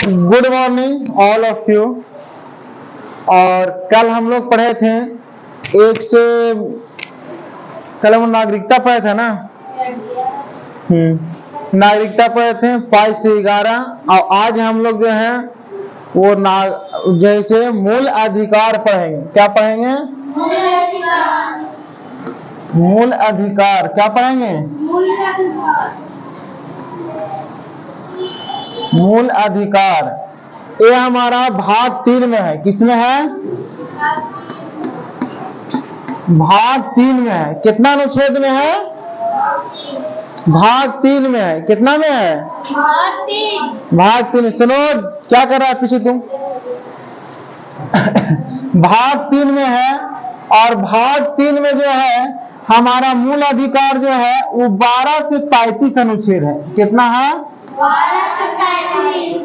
Good morning all of you. और कल हम लोग पढ़े थे एक से, कल हम नागरिकता पढ़े थे ना। नागरिकता पढ़े थे 5 से 11। और आज हम लोग जो है वो जैसे मूल अधिकार पढ़ेंगे। क्या पढ़ेंगे? मूल अधिकार। क्या पढ़ेंगे? मूल अधिकार। ये हमारा भाग 3 में है। किसमें है? भाग 3 में है। कितना अनुच्छेद में है? भाग 3 में है। कितना में है? भाग 3। सुनो क्या कर रहा है पीछे तुम। भाग 3 में है। और भाग 3 में जो है हमारा मूल अधिकार जो है वो 12 से 35 अनुच्छेद है। कितना है? 12 से 35।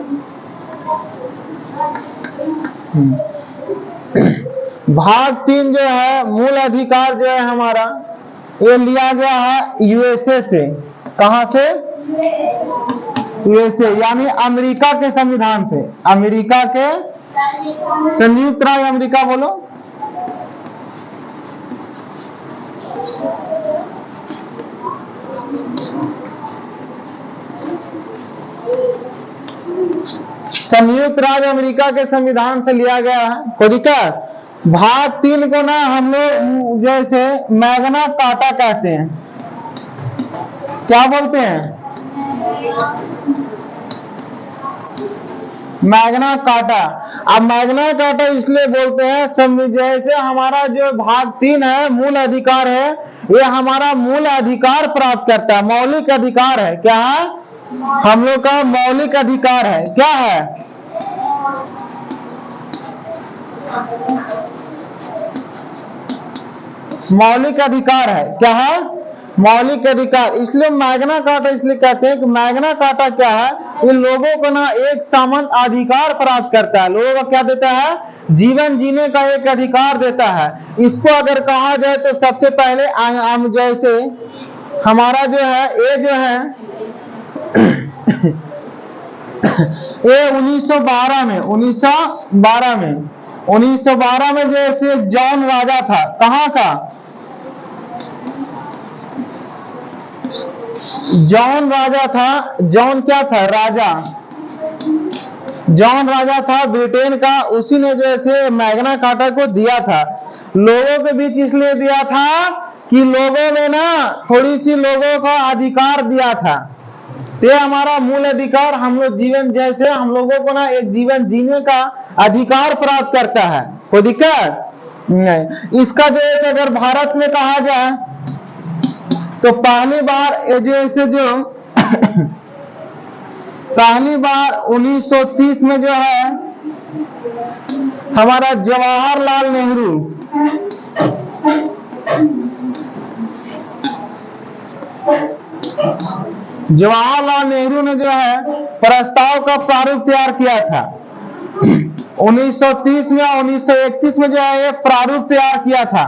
भाग 3 जो है मूल अधिकार जो है हमारा ये लिया गया है यूएसए से। कहां से? यूएसए यानी अमेरिका के संविधान से। अमेरिका के संयुक्त राज्य अमेरिका। बोलो। संयुक्त राज्य अमेरिका के संविधान से लिया गया है। कोई दिक्कत? भाग 3 को ना हम लोग जैसे मैग्ना कार्टा कहते हैं। क्या बोलते हैं? Magna carta. अब मैग्ना कार्टा इसलिए बोलते हैं जैसे हमारा जो भाग 3 है मूल अधिकार है, ये हमारा मूल अधिकार प्राप्त करता है। मौलिक अधिकार है। क्या है? हम लोग का मौलिक अधिकार है। क्या है? मौलिक अधिकार है। क्या है? मौलिक अधिकार। इसलिए मैग्ना कार्टा इसलिए कहते हैं कि मैग्ना कार्टा क्या है, इन लोगों को ना एक समान अधिकार प्राप्त करता है। लोगों को क्या देता है? जीवन जीने का एक अधिकार देता है। इसको अगर कहा जाए तो सबसे पहले हम जैसे हमारा जो है ये जो है ये 1912 में जैसे जॉन राजा था। कहाँ का? जॉन राजा था। जॉन क्या था? राजा। जॉन राजा था ब्रिटेन का। उसी ने जैसे मैग्ना कार्टा को दिया था। लोगों के बीच इसलिए दिया था कि लोगों में ना थोड़ी सी लोगों का अधिकार दिया था। ये हमारा मूल अधिकार। हम लोग जीवन जैसे हम लोगों को ना एक जीवन जीने का अधिकार प्राप्त करता है। कोई दिक्कत नहीं। इसका जैसे अगर भारत में कहा जाए तो पहली बार पहली बार 1930 में जो है हमारा जवाहरलाल नेहरू ने जो है प्रस्ताव का प्रारूप तैयार किया था। 1930 में 1931 में जो है ये प्रारूप तैयार किया था।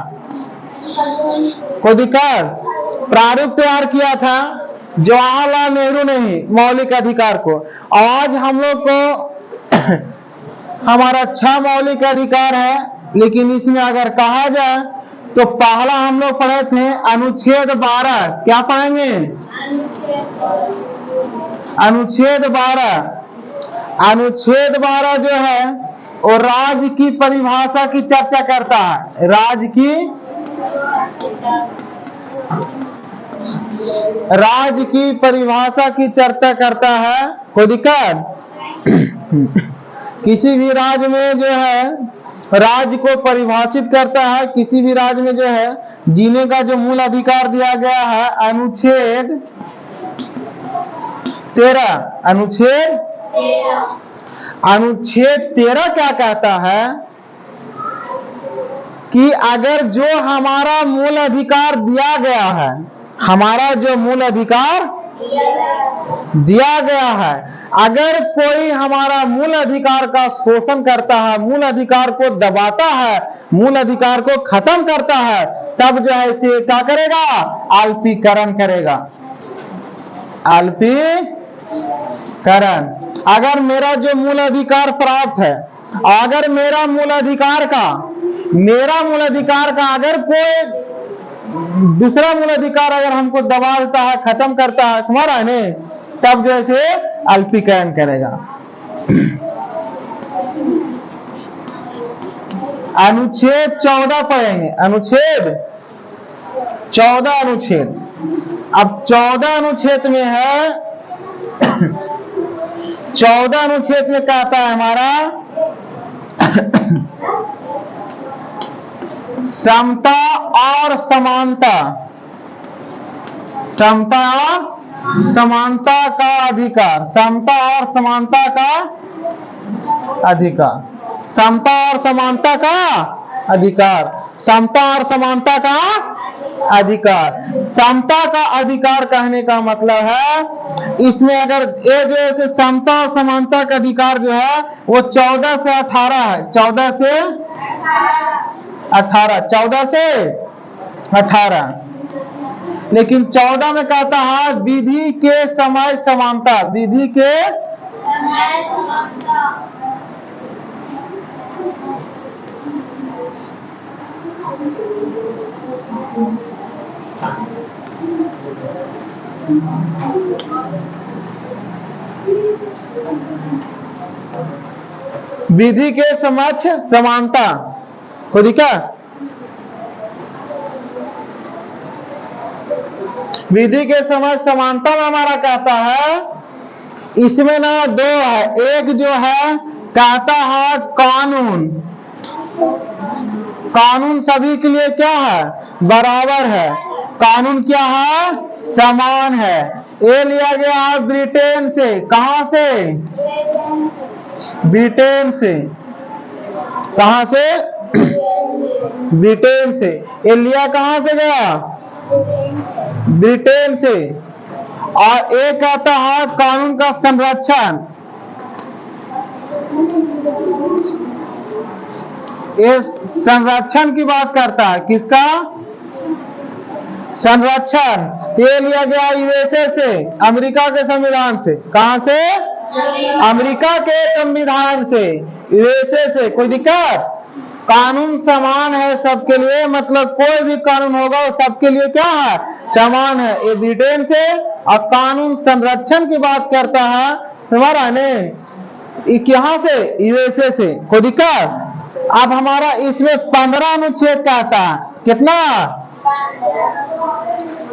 कोई दिक्कत? प्रारूप तैयार किया था जवाहरलाल नेहरू ने ही मौलिक अधिकार को। आज हम लोग को हमारा 6 मौलिक अधिकार है, लेकिन इसमें अगर कहा जाए तो पहला हम लोग पढ़े थे अनुच्छेद 12। क्या पढ़ेंगे? अनुच्छेद 12। अनुच्छेद 12 जो है वो राज्य की परिभाषा की चर्चा करता है। राज्य की परिभाषा की चर्चा करता है। कोई दिक्कत? किसी भी राज्य में जो है राज्य को परिभाषित करता है। किसी भी राज्य में जो है जीने का जो मूल अधिकार दिया गया है अनुच्छेद 13। अनुच्छेद 13 क्या कहता है कि अगर जो हमारा मूल अधिकार दिया गया है, हमारा जो मूल अधिकार दिया गया है, अगर कोई हमारा मूल अधिकार का शोषण करता है, मूल अधिकार को दबाता है, मूल अधिकार को खत्म करता है, तब जो है इसे क्या करेगा? अल्पीकरण करेगा। अल्पीकरण। अगर मेरा जो मूल अधिकार प्राप्त है, अगर मेरा मूल अधिकार का अगर कोई दूसरा मूल अधिकार अगर हमको दबा देता है, खत्म करता है, तुम्हारा है ने, तब जैसे अल्पीकरण करेगा। अनुच्छेद 14 पढ़ेंगे, अनुच्छेद 14 अनुच्छेद। अब 14 अनुच्छेद में है 14 अनुच्छेद में कहता है हमारा समता और समानता, समता और समानता का अधिकार, समता और समानता का अधिकार, समता और समानता का अधिकार, समता और समानता का अधिकार। समता का अधिकार कहने का मतलब है इसमें अगर ये जो है समता और समानता का अधिकार जो है वो 14 से 18 है, 14 से 18, 14 से 18। लेकिन 14 में कहता है विधि के समय समानता, विधि के समय समानता। विधि के समक्ष समानता को दिखा, विधि के समक्ष समानता में हमारा कहता है इसमें ना दो है, एक जो है कहता है कानून, कानून सभी के लिए क्या है, बराबर है, कानून क्या है, समान है। ये लिया गया है ब्रिटेन से, कहां से, ब्रिटेन से, कहां से, ब्रिटेन से। ये लिया कहां से गया, ब्रिटेन से। और एक कहता है कानून का संरक्षण, ये संरक्षण की बात करता है, किसका संरक्षण। ये लिया गया यूएसए से, अमेरिका के संविधान से, कहां से, अमेरिका के संविधान से, यूएसए से। कोई दिक्कत, कानून समान है सबके लिए, मतलब कोई भी कानून होगा वो सबके लिए क्या है, समान है। ये ब्रिटेन से। और कानून संरक्षण की बात करता है हमारा ने यहाँ से, यूएसए से। कोई दिक्कत। अब हमारा इसमें 15 अनुच्छेद कहता है, कितना,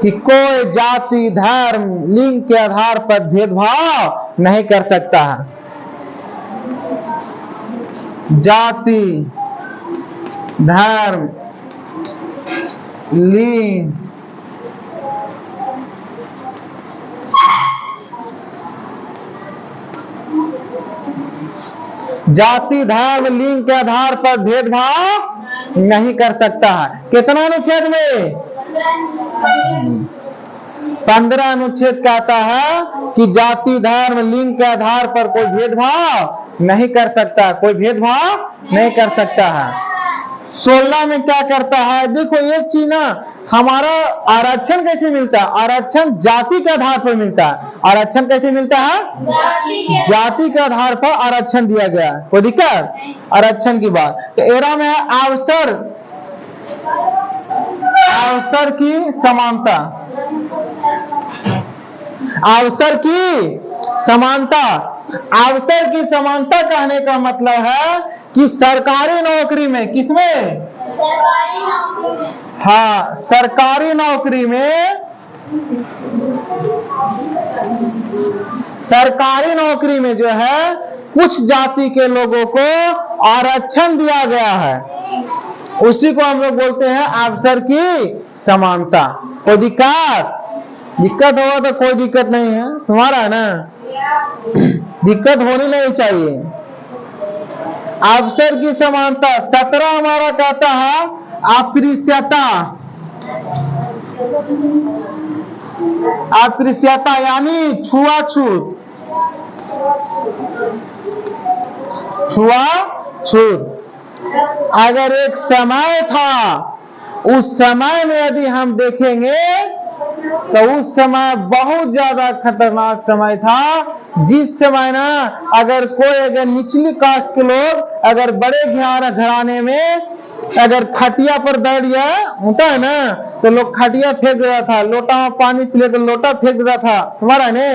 कि कोई जाति, धर्म, लिंग के आधार पर भेदभाव नहीं कर सकता है। जाति, धर्म, लिंग, जाति, धर्म, लिंग के आधार पर भेदभाव नहीं कर सकता है। कितना अनुच्छेद में, 15 अनुच्छेद कहता है कि जाति, धर्म, लिंग के आधार पर कोई भेदभाव नहीं कर सकता, कोई भेदभाव नहीं कर सकता है। 16 में क्या करता है, देखो एक चीज ना, हमारा आरक्षण कैसे मिलता है, आरक्षण जाति के आधार पर मिलता है। आरक्षण कैसे मिलता है, जाति के आधार पर आरक्षण दिया गया है। कोई दिक्कत, आरक्षण की बात। तो एरा में है अवसर, अवसर की समानता, अवसर की समानता। अवसर की समानता कहने का मतलब है कि सरकारी नौकरी में, किसमें, सरकारी नौकरी में, हाँ सरकारी नौकरी में, सरकारी नौकरी में जो है कुछ जाति के लोगों को आरक्षण दिया गया है, उसी को हम लोग बोलते हैं अवसर की समानता। कोई दिक्कत, दिक्कत होगा तो कोई दिक्कत नहीं है, तुम्हारा है ना, दिक्कत होनी नहीं चाहिए। अवसर की समानता। 17 हमारा कहता है अस्पृश्यता, अस्पृश्यता यानी छुआछूत, छुआछूत। अगर एक समय था, उस समय में यदि हम देखेंगे तो उस समय बहुत ज्यादा खतरनाक समय था, जिस समय ना अगर कोई अगर निचली कास्ट के लोग अगर बड़े घराने में अगर खटिया पर बैठ गया होता है ना, तो लोग खटिया फेंक रहा था, लोटा में पानी पी तो लोटा फेंक रहा था। तुम्हारा ने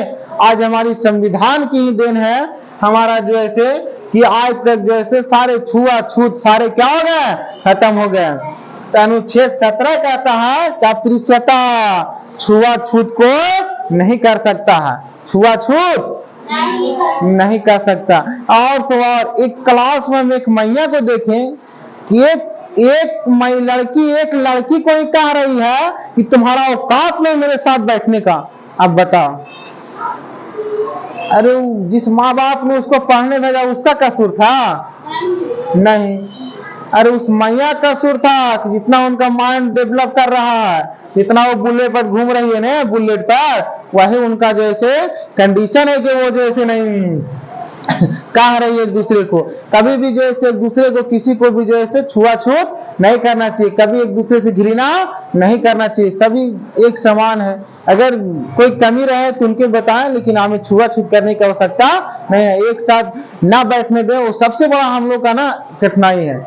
आज हमारी संविधान की ही देन है, हमारा जो ऐसे कि आज तक जैसे सारे छुआछूत सारे क्या हो गए, खत्म हो गए। तो अनुच्छेद 17 कहता है कि अस्पृश्यता छुआछूत को नहीं कर सकता है, छुआछूत नहीं कर सकता। और तो और एक क्लास में हम एक मैया को देखें कि एक लड़की को ही कह रही है कि तुम्हारा औकात नहीं मेरे साथ बैठने का। अब बताओ, अरे जिस माँ बाप ने उसको पढ़ने भेजा उसका कसूर था? नहीं, अरे उस मैया का कसूर था कि जितना उनका माइंड डेवलप कर रहा है, जितना वो बुलेट पर घूम रही है ना बुलेट पर, वही उनका जैसे कंडीशन है कि वो जैसे नहीं कह रही है एक दूसरे को। कभी भी जैसे एक दूसरे को किसी को भी जैसे छुआछूत नहीं करना चाहिए, कभी एक दूसरे से घृणा नहीं करना चाहिए, सभी एक समान है। अगर कोई कमी रहे तो उनके बताएं, लेकिन हमें छुआछूत करने की आवश्यकता नहीं है। एक साथ ना बैठने दें, वो सबसे बड़ा हम लोग का ना कठिनाई है।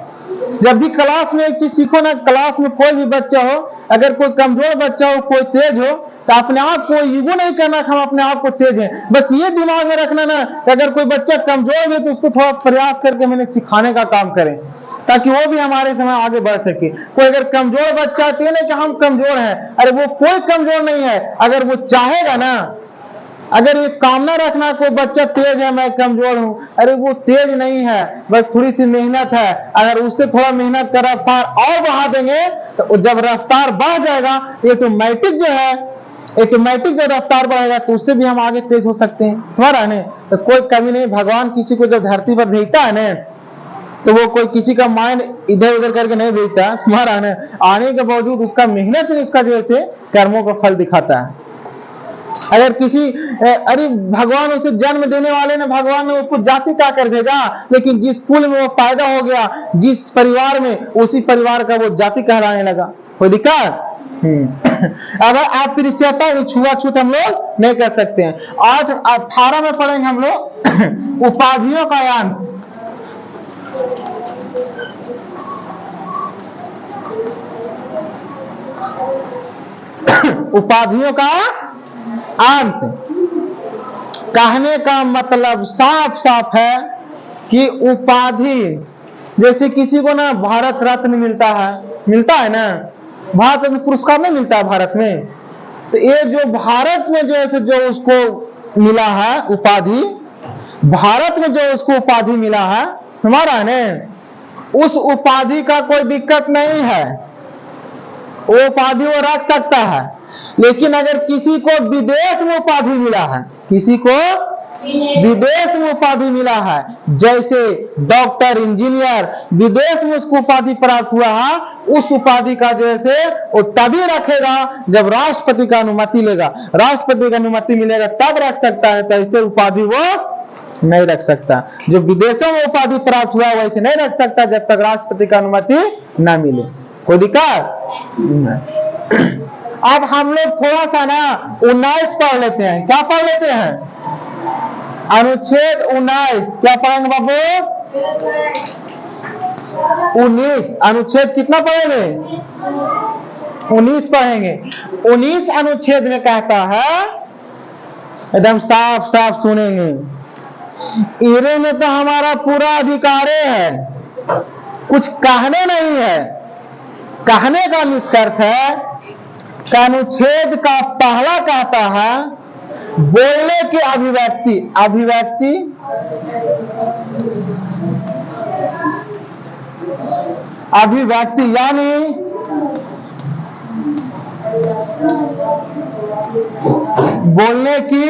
जब भी क्लास में एक चीज सीखो ना, क्लास में कोई भी बच्चा हो, अगर कोई कमजोर बच्चा हो, कोई तेज हो, तो अपने आप को ईगो नहीं करना कि हम अपने आप को तेज हैं। बस ये दिमाग में रखना ना कि अगर कोई बच्चा कमजोर है तो उसको थोड़ा प्रयास करके मैंने सिखाने का काम करें, ताकि वो भी हमारे समय आगे बढ़ सके। कोई अगर कमजोर बच्चा आती है ना कि हम कमजोर हैं, अरे वो कोई कमजोर नहीं है। अगर वो चाहेगा ना, अगर ये कामना रखना कोई बच्चा तेज है मैं कमजोर हूं, अरे वो तेज नहीं है, बस थोड़ी सी मेहनत है। अगर उससे थोड़ा मेहनत कर रफ्तार और बढ़ा देंगे तो जब रफ्तार बढ़ जाएगा, ऑटोमेटिक जो है ऑटोमेटिक जब रफ्तार बढ़ेगा तो उससे भी हम आगे तेज हो सकते हैं। हमारा ने तो कोई कमी नहीं। भगवान किसी को जब धरती पर भेजता है ना, तो वो कोई किसी का माइंड इधर उधर करके नहीं भेजता। हमारा ने आने के बावजूद उसका मेहनत ही उसका जो है कर्मों का फल दिखाता है। अगर किसी अरे भगवान उसे जन्म देने वाले ने, भगवान ने उसको जाति का कर भेजा, लेकिन जिस कुल में वो पैदा हो गया, जिस परिवार में, उसी परिवार का वो जाति कहलाने लगा। कोई दिक्कत? अगर आप अस्पृश्यता छुआछूत हम लोग नहीं कर सकते हैं। आज 18 में पढ़ेंगे हम लोग उपाधियों का अंत। उपाधियों का अंत कहने का मतलब साफ साफ है कि उपाधि, जैसे किसी को ना भारत रत्न मिलता है ना, भारत रत्न पुरस्कार नहीं मिलता है भारत में, तो ये जो भारत में जो है जो उसको मिला है उपाधि, भारत में जो उसको उपाधि मिला है हमारा ने, उस उपाधि का कोई दिक्कत नहीं है, वो उपाधि वो रख सकता है। लेकिन अगर किसी को विदेश में उपाधि मिला है, किसी को विदेश में उपाधि मिला है, जैसे डॉक्टर, इंजीनियर, विदेश में उसको उपाधि प्राप्त हुआ है, उस उपाधि का जैसे वो तभी रखेगा जब राष्ट्रपति का अनुमति लेगा। राष्ट्रपति का अनुमति मिलेगा तब रख सकता है, तो ऐसे उपाधि वो नहीं रख सकता। जो विदेशों में उपाधि प्राप्त हुआ वैसे नहीं रख सकता जब तक राष्ट्रपति का अनुमति न मिले। कोई दिक्कत? अब हम लोग थोड़ा सा ना 19 पढ़ लेते हैं। क्या पढ़ लेते हैं? अनुच्छेद 19। क्या पढ़ेंगे बाबू? 19। अनुच्छेद कितना पढ़ेंगे? 19 पढ़ेंगे। 19 अनुच्छेद में कहता है, एकदम साफ साफ सुनेंगे, इरे में तो हमारा पूरा अधिकार है, कुछ कहने नहीं है। कहने का निष्कर्ष है कि अनुच्छेद का पहला कहता है बोलने की अभिव्यक्ति, अभिव्यक्ति यानी बोलने की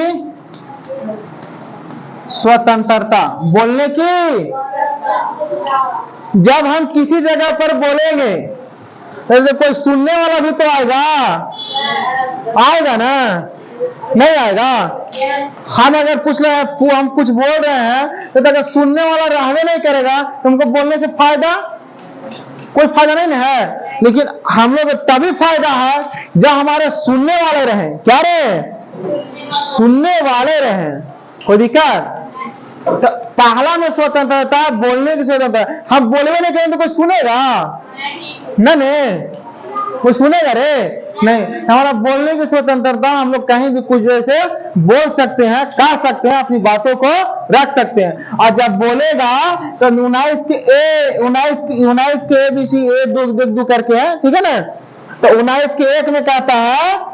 स्वतंत्रता। बोलने की, जब हम किसी जगह पर बोलेंगे तो कोई सुनने वाला भी तो आएगा ना? नहीं आएगा। हम अगर पूछ रहे हैं, हम कुछ बोल रहे हैं, तो अगर सुनने वाला रहने नहीं करेगा तो हमको बोलने से फायदा कोई फायदा नहीं ना है। लेकिन हम लोग तभी फायदा है जब हमारे सुनने वाले रहे। क्या रहे? सुनने वाले रहे। कोई दिक्कत? तो पहला में स्वतंत्रता, बोलने की स्वतंत्रता। हम बोलवे नहीं करेंगे तो कोई सुनेगा नहीं, कोई सुनेगा रे नहीं। हमारा बोलने की स्वतंत्रता, हम लोग कहीं भी कुछ जैसे बोल सकते हैं, कह सकते हैं, अपनी बातों को रख सकते हैं। और जब बोलेगा तो 19 के ABC ए दो करके है, ठीक है ना। तो 19 के 1 में कहता है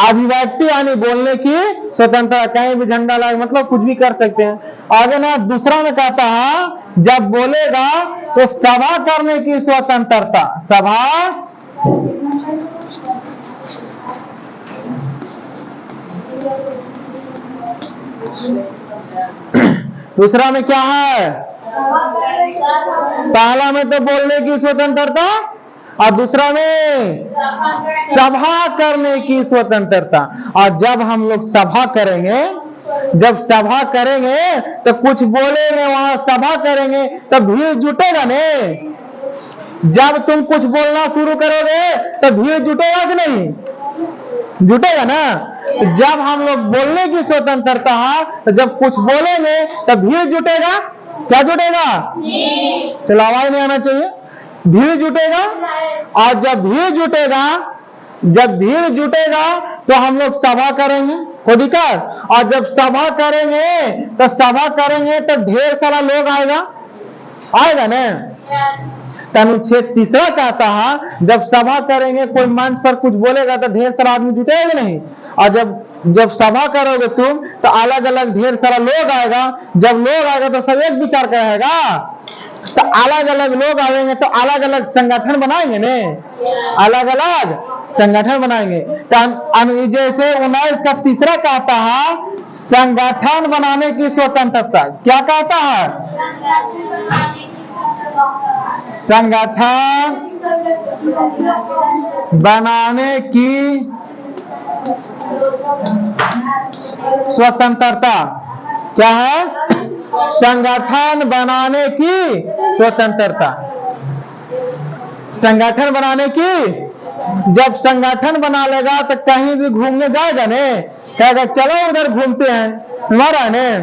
अभिव्यक्ति यानी बोलने की स्वतंत्रता, कहीं भी झंडा लगा मतलब कुछ भी कर सकते हैं। आगे ना दूसरा में कहता है जब बोलेगा तो सभा करने की स्वतंत्रता, सभा दूसरा में क्या है? पहला में तो बोलने की स्वतंत्रता और दूसरा में सभा करने की स्वतंत्रता। और जब हम लोग सभा करेंगे, जब सभा करेंगे तो कुछ बोलेंगे, वहां सभा करेंगे तो भीड़ जुटेगा नहीं। जब तुम कुछ बोलना शुरू करोगे तो भीड़ जुटेगा कि नहीं? जुटेगा ना। जब हम लोग बोलने की स्वतंत्रता है तो जब कुछ बोलेंगे तो भीड़ जुटेगा। क्या जुटेगा? चलो आवाज नहीं आना चाहिए। भीड़ जुटेगा। और जब भीड़ जुटेगा, जब भीड़ जुटेगा तो हम लोग सभा करेंगे। कोई दिक्कत? और जब सभा करेंगे तो ढेर सारा लोग आएगा ना। अनुच्छेद 3 कहता है जब सभा करेंगे, कोई मंच पर कुछ बोलेगा तो ढेर सारा आदमी जुटेगा नहीं। और जब सभा करोगे तुम तो अलग अलग ढेर सारा लोग आएगा। जब लोग आएगा तो सब एक विचार करेगा, तो अलग अलग लोग आएंगे तो अलग अलग संगठन बनाएंगे ने, अलग अलग संगठन बनाएंगे। तो जैसे 19 का 3 कहता है संगठन बनाने की स्वतंत्रता। क्या कहता है? संगठन बनाने की स्वतंत्रता। क्या है? संगठन बनाने की स्वतंत्रता। संगठन बनाने की, जब संगठन बना लेगा तो कहीं भी घूमने जाएगा ने, कहेगा चलो उधर घूमते हैं, हमारा ने,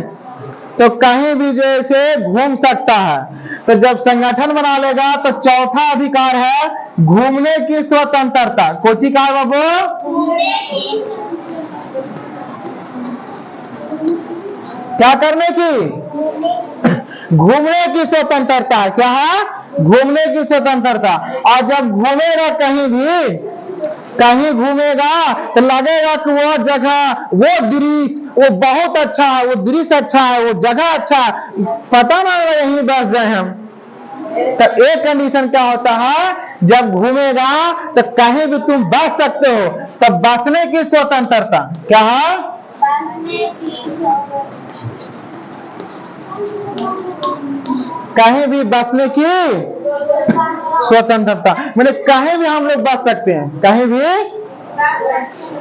तो कहीं भी जैसे घूम सकता है। तो जब संगठन बना लेगा तो चौथा अधिकार है घूमने की स्वतंत्रता। कोची का बाबू? क्या करने की? घूमने की स्वतंत्रता। क्या है? घूमने की स्वतंत्रता। और जब घूमेगा कहीं घूमेगा तो लगेगा कि वो जगह, वो दृश्य, वो बहुत अच्छा है, वो दृश्य अच्छा है, वो जगह अच्छा है, पता ना यहीं बस गए हम। तो एक कंडीशन क्या होता है, जब घूमेगा तो कहीं भी तुम बस सकते हो, तब बसने की स्वतंत्रता। क्या है? कहीं भी बसने की स्वतंत्रता, मैंने कहीं भी हम लोग बस सकते हैं, कहीं भी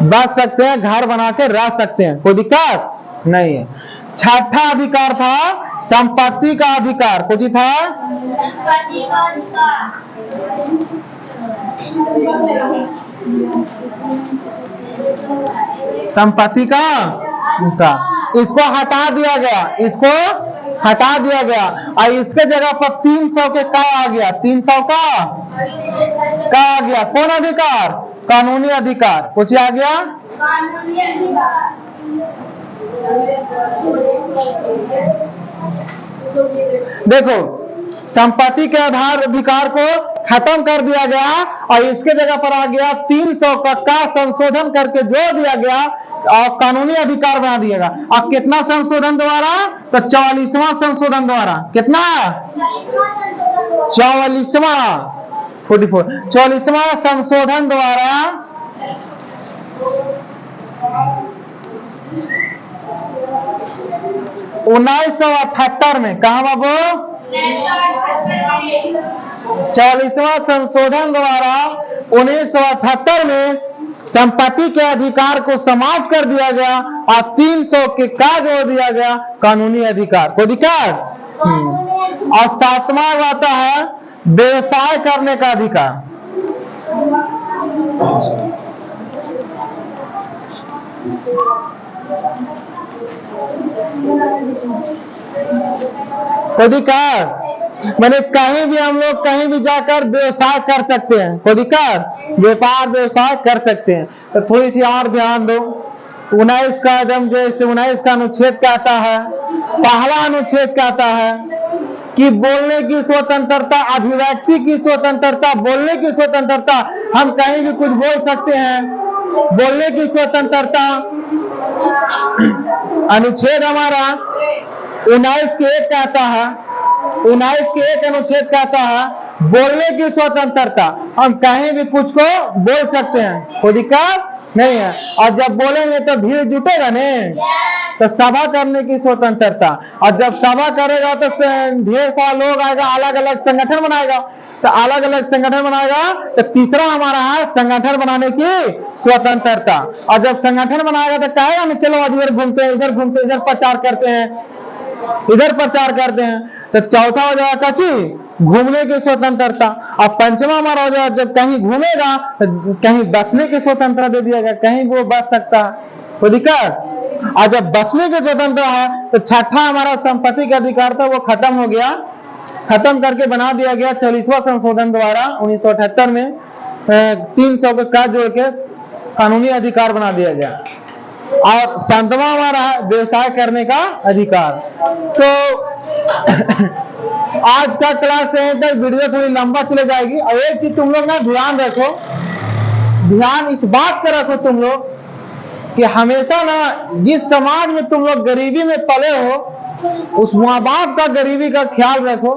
बस सकते हैं, घर बना के रह सकते हैं, कोई दिक्कत नहीं है। छठा अधिकार था संपत्ति का अधिकार। कुछ था? संपत्ति का इसको हटा दिया गया, इसको हटा दिया गया और इसके जगह पर 300 के का आ गया, 300 का आ गया। कौन अधिकार? कानूनी अधिकार। कुछ आ गया? कानूनी अधिकार। देखो, संपत्ति के आधार अधिकार को खत्म कर दिया गया और इसके जगह पर आ गया 300 का संशोधन करके जोड़ दिया गया और कानूनी अधिकार बना दिएगा। अब कितना संशोधन द्वारा? तो 44वां संशोधन द्वारा। कितना? 44वां संशोधन द्वारा 1978 में। कहा बाबू? 44वां संशोधन द्वारा 1978 में संपत्ति के अधिकार को समाप्त कर दिया गया और 300 के का जोड़ दिया गया कानूनी अधिकार। कोई दिक्कत? और 7वां आता है व्यवसाय करने का अधिकार। अधिकार मैंने कहीं भी हम लोग कहीं भी जाकर व्यवसाय कर सकते हैं, अधिकार व्यापार व्यवसाय कर सकते हैं। तो थोड़ी सी और ध्यान दो, 19 का एकदम जैसे 19 का अनुच्छेद कहता है, पहला अनुच्छेद कहता है कि बोलने की स्वतंत्रता, अभिव्यक्ति की स्वतंत्रता, बोलने की स्वतंत्रता, हम कहीं भी कुछ बोल सकते हैं, बोलने की स्वतंत्रता। अनुच्छेद हमारा 19 के 1 कहता है, 19 के 1 अनुच्छेद कहता है बोलने की स्वतंत्रता, हम कहीं भी कुछ को बोल सकते हैं, कोई दिक्कत नहीं है। और जब बोलेंगे तो भीड़ जुटेगा नहीं, तो सभा करने की स्वतंत्रता, और जब सभा करेगा तो ढेर सारा लोग आएगा, अलग अलग संगठन बनाएगा, तो अलग अलग संगठन बनाएगा, तो तीसरा हमारा है संगठन बनाने की स्वतंत्रता। और जब संगठन बनाएगा तो कहेगा ना चलो आज इधर घूमते हैं, इधर घूमते हैं, इधर प्रचार करते हैं, इधर प्रचार करते हैं। तो चौथा हो जाएगा कची घूमने की स्वतंत्रता। और पंचमा हमारा हो जाएगा जब कहीं घूमेगा तो कहीं बसने की स्वतंत्रता दे दिया गया, कहीं वो बस सकता है, कोई दिक्कत। और जब बसने की स्वतंत्रता है तो छठा हमारा संपत्ति का अधिकार था वो खत्म हो गया, खत्म करके बना दिया गया 40वां संशोधन द्वारा 1978 में 300 के काज जोड़ के कानूनी अधिकार बना दिया गया। और 7वां हमारा व्यवसाय करने का अधिकार। तो आज का क्लास यहीं तक, वीडियो थोड़ी लंबा चले जाएगी। और एक चीज तुम लोग ना ध्यान रखो, ध्यान इस बात का रखो तुम लोग कि हमेशा ना जिस समाज में तुम लोग गरीबी में पले हो उस माँ बाप का गरीबी का ख्याल रखो।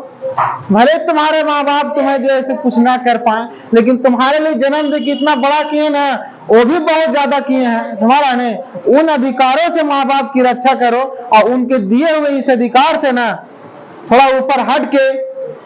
भले तुम्हारे माँ बाप तुम्हें जो ऐसे कुछ ना कर पाए, लेकिन तुम्हारे लिए जन्म दे कितना बड़ा किए ना, वो भी बहुत ज्यादा किए हैं तुम्हारा ने। उन अधिकारों से माँ बाप की रक्षा करो और उनके दिए हुए इस अधिकार से ना थोड़ा ऊपर हट के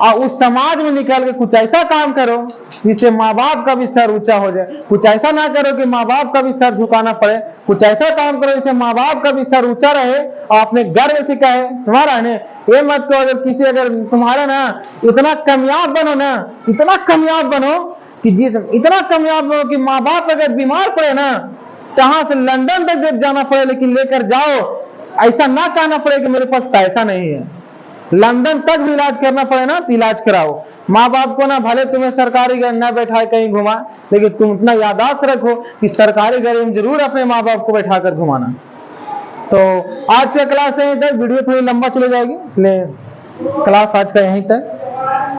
और उस समाज में निकल के कुछ ऐसा काम करो जिससे माँ बाप का भी सर ऊंचा हो जाए। कुछ ऐसा ना करो कि माँ बाप का भी सर झुकाना पड़े, कुछ ऐसा काम करो जिससे माँ बाप का भी सर ऊंचा रहे और अपने गर्व से कहे तुम्हारा ने। ये मत करो अगर किसी अगर तुम्हारा ना इतना कामयाब बनो ना, इतना कामयाब बनो कि जिस इतना कामयाब बनो कि माँ बाप अगर बीमार पड़े ना कहां से लंदन तक जाना पड़े लेकिन लेकर जाओ, ऐसा ना कहना पड़े कि मेरे पास पैसा नहीं है, लंदन तक भी इलाज करना पड़े ना तो इलाज कराओ। माँ बाप को ना भले तुम्हें सरकारी गाड़ी ना बैठाए कहीं घुमा, लेकिन तुम इतना याददाश्त रखो कि सरकारी गाड़ी में जरूर अपने माँ बाप को बैठा कर घुमाना। तो आज से क्लास यहीं तक, वीडियो थोड़ी लंबा चले जाएगी इसलिए क्लास आज का यहीं तक।